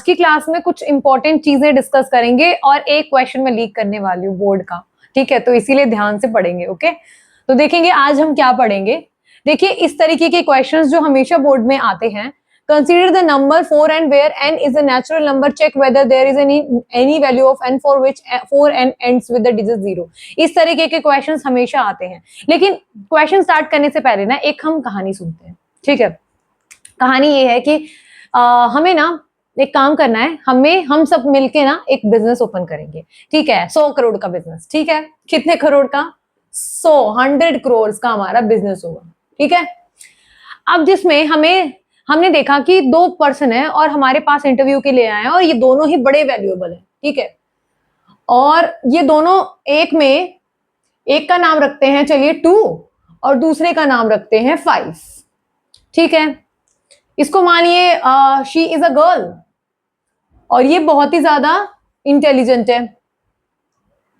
की क्लास में कुछ इंपॉर्टेंट चीजें डिस्कस करेंगे और एक क्वेश्चन में लीक करने वाली हूँ बोर्ड का, ठीक है, तो इसीलिए ध्यान से पढ़ेंगे। ओके, तो देखेंगे आज हम क्या पढ़ेंगे। देखिए इस तरीके के क्वेश्चंस जो हमेशा बोर्ड में आते हैं, consider the number 4 and where n is a natural number, check whether there is any value of n for which 4n ends with the digit 0। इस तरीके के क्वेश्चंस हमेशा आते हैं, लेकिन क्वेश्चन स्टार्ट करने से पहले ना एक हम कहानी सुनते हैं, ठीक है। कहानी ये है कि हमें ना एक काम करना है, हम सब मिलके ना एक बिजनेस ओपन करेंगे, ठीक है, 100 करोड़ का बिजनेस, ठीक है। कितने करोड़ का? 100 करोड़ का हमारा बिजनेस होगा, ठीक है। अब जिसमें हमने देखा कि 2 पर्सन है और हमारे पास इंटरव्यू के लिए आए हैं और ये दोनों ही बड़े वैल्यूएबल है, ठीक है। और ये दोनों एक का नाम रखते हैं चलिए 2 और दूसरे का नाम रखते हैं 5, ठीक है। इसको मानिए शी इज अ गर्ल और ये बहुत ही ज्यादा इंटेलिजेंट है,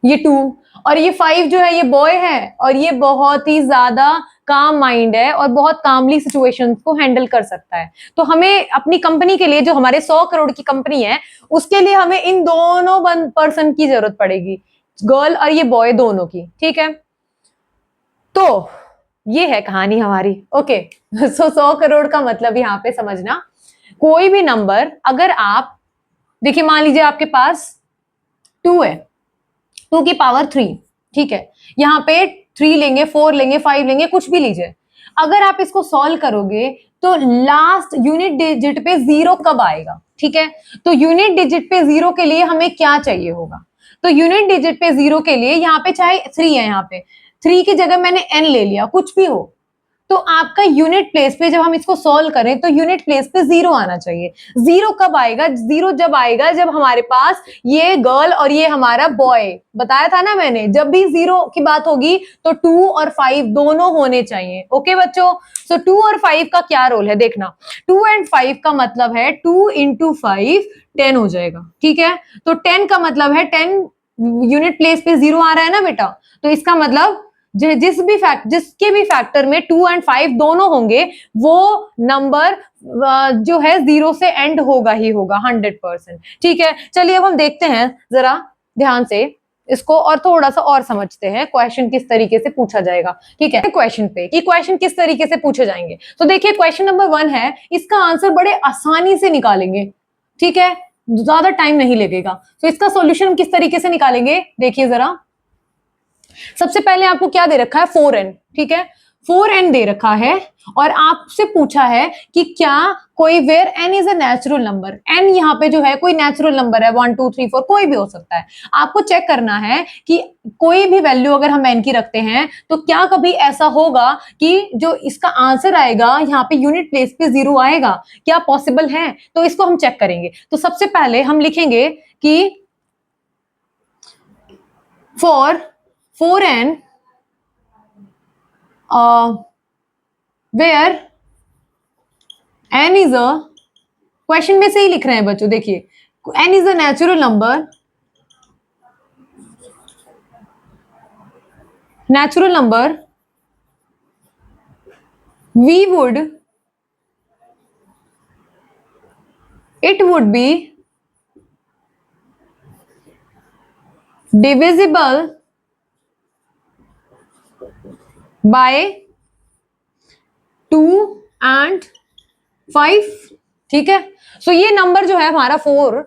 ये 2, और ये 5 जो है ये बॉय है और ये बहुत ही ज्यादा काम माइंड है और बहुत कामली सिचुएशंस को हैंडल कर सकता है। तो हमें अपनी कंपनी के लिए, जो हमारे 100 करोड़ की कंपनी है, उसके लिए हमें इन दोनों पर्सन की जरूरत पड़ेगी, गर्ल और ये बॉय दोनों की, ठीक है। तो ये है कहानी हमारी। ओके, सो 100 करोड़ का मतलब यहाँ पे समझना, कोई भी नंबर अगर आप देखिए, मान लीजिए आपके पास 2 है, 2 की पावर 3, ठीक है। यहाँ पे 3 लेंगे, 4 लेंगे, 5 लेंगे, कुछ भी लीजिए। अगर आप इसको सॉल्व करोगे तो लास्ट यूनिट डिजिट पे 0 कब आएगा, ठीक है। तो यूनिट डिजिट पे 0 के लिए हमें क्या चाहिए होगा? तो यूनिट डिजिट पे 0 के लिए यहाँ पे चाहे 3 है, यहाँ पे 3 की जगह मैंने n ले लिया, कुछ भी हो, तो आपका यूनिट प्लेस पे जब हम इसको सॉल्व करें तो यूनिट प्लेस पे 0 आना चाहिए। 0 कब आएगा? 0 जब आएगा जब हमारे पास ये गर्ल और ये हमारा बॉय, बताया था ना मैंने, जब भी 0 की बात होगी तो 2 और 5 दोनों होने चाहिए। ओके बच्चों, सो 2 और 5 का क्या रोल है देखना। 2 एंड 5 का मतलब है 2 इंटू 5 10 हो जाएगा, ठीक है। तो 10 का मतलब है 10 यूनिट प्लेस पे 0 आ रहा है ना बेटा, तो इसका मतलब जिसके भी फैक्टर में 2 एंड 5 दोनों होंगे वो नंबर जो है 0 से एंड होगा ही होगा 100%, ठीक है। चलिए अब हम देखते हैं जरा ध्यान से इसको और थोड़ा सा और समझते हैं क्वेश्चन किस तरीके से पूछा जाएगा, ठीक है। क्वेश्चन पे कि क्वेश्चन किस तरीके से पूछे जाएंगे, तो देखिए क्वेश्चन नंबर 1 है, इसका आंसर बड़े आसानी से निकालेंगे, ठीक है, ज्यादा टाइम नहीं लगेगा। तो इसका सॉल्यूशन किस तरीके से निकालेंगे देखिए जरा। सबसे पहले आपको क्या दे रखा है? 4n, ठीक है, 4n दे रखा है और आपसे पूछा है कि क्या कोई where n is a natural number, n यहाँ पे जो है कोई नेचुरल नंबर है, 1 2 3 4 कोई भी हो सकता है। आपको चेक करना है कि कोई भी वैल्यू अगर हम n की रखते हैं तो क्या कभी ऐसा होगा कि जो इसका आंसर आएगा यहाँ पे यूनिट प्लेस पे 0 आएगा, क्या पॉसिबल है? तो इसको हम चेक करेंगे। तो सबसे पहले हम लिखेंगे कि for 4n where n is a, question में से ही लिख रहे हैं बच्चों, देखिए n is a natural number it would be divisible by 2 and 5, ठीक है। सो ये नंबर जो है हमारा 4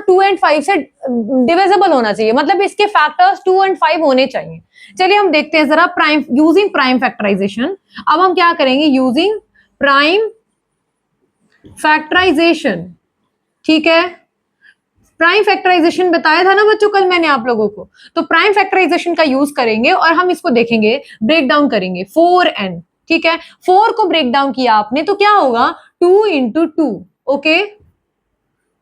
2 एंड 5 से डिविजिबल होना चाहिए, मतलब इसके फैक्टर्स 2 एंड 5 होने चाहिए। चलिए हम देखते हैं जरा यूजिंग प्राइम फैक्टराइजेशन। अब हम क्या करेंगे? यूजिंग प्राइम फैक्टराइजेशन, ठीक है। प्राइम फैक्टराइजेशन बताया था ना बच्चों कल मैंने आप लोगों को, तो प्राइम फैक्टराइजेशन का यूज करेंगे और हम इसको देखेंगे, ब्रेक डाउन करेंगे 4n, ठीक है। 4 को ब्रेक डाउन किया आपने तो क्या होगा? 2 इंटू 2, ओके।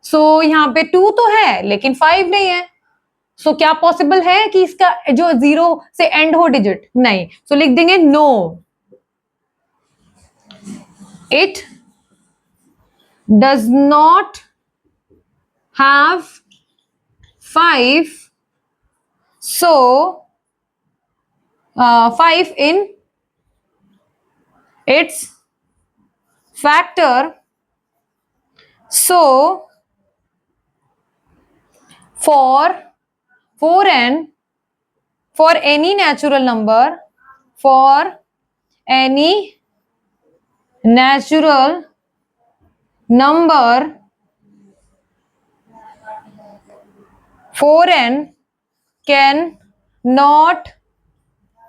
सो यहाँ पे 2 तो है लेकिन 5 नहीं है, सो क्या पॉसिबल है कि इसका जो 0 से एंड हो डिजिट? नहीं, सो लिख देंगे no, it does not have 5, so 5 in its factor, so for any natural number, for any natural number 4n can not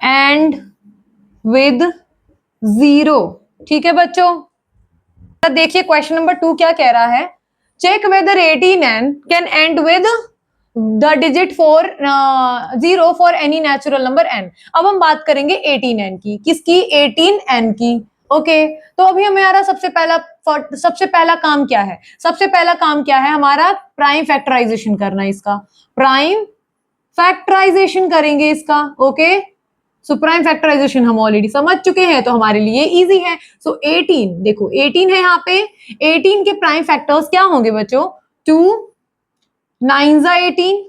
end with 0। ठीक है बच्चों, देखिए क्वेश्चन नंबर 2 क्या कह रहा है, check whether 18n can end with the digit 0 for any natural number n। अब हम बात करेंगे 18n की, किसकी, 18n की। ओके तो अभी हमारा सबसे पहला काम क्या है, सबसे पहला काम क्या है हमारा, प्राइम फैक्टराइजेशन करना है इसका, प्राइम फैक्टराइजेशन करेंगे इसका। ओके सो प्राइम फैक्टराइजेशन हम ऑलरेडी समझ चुके हैं तो हमारे लिए इजी है। सो 18, देखो 18 है यहाँ पे, 18 के प्राइम फैक्टर्स क्या होंगे बच्चों, 2 9 जा 18,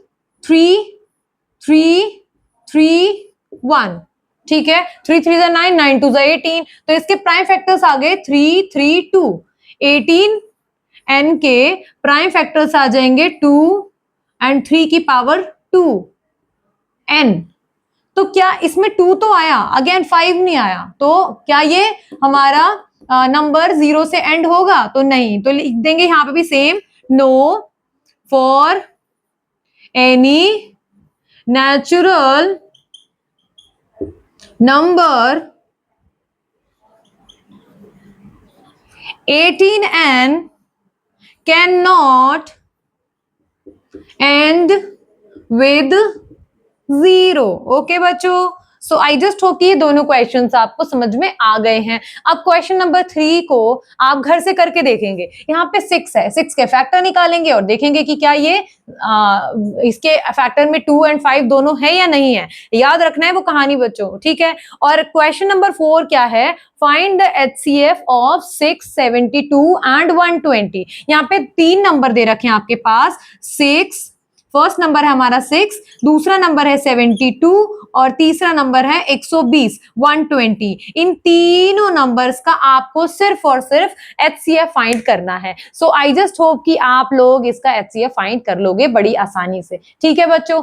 3 3 3 1, ठीक है, 3 3 जा 9, 9 2 जा 18, तो इसके प्राइम फैक्टर्स आ गए 3 3 2। 18 n के प्राइम फैक्टर्स आ जाएंगे 2 एंड 3 की पावर 2 n। तो क्या इसमें 2 तो आया, अगेन 5 नहीं आया, तो क्या ये हमारा नंबर 0 से एंड होगा, तो नहीं, तो लिख देंगे यहां पे भी same, no for any natural number 18n can not end with 0। Okay बच्चों, सो आई जस्ट होप कि ये दोनों क्वेश्चंस आपको समझ में आ गए हैं। अब क्वेश्चन नंबर 3 को आप घर से करके देखेंगे, यहाँ पे 6 है, 6 के फैक्टर निकालेंगे और देखेंगे कि क्या ये इसके फैक्टर में 2 एंड 5 दोनों है या नहीं है, याद रखना है वो कहानी बच्चों, ठीक है। और क्वेश्चन नंबर 4 क्या है, find the HCF of 6, 72 and 120। यहाँ पे 3 नंबर दे रखे हैं आपके पास, 6, फर्स्ट नंबर है हमारा 6, दूसरा नंबर है 72 और तीसरा नंबर है 120, 120। इन तीनों नंबर्स का आपको सिर्फ और सिर्फ HCF फाइंड करना है। सो आई जस्ट होप कि आप लोग इसका HCF फाइंड कर लोगे बड़ी आसानी से, ठीक है बच्चों।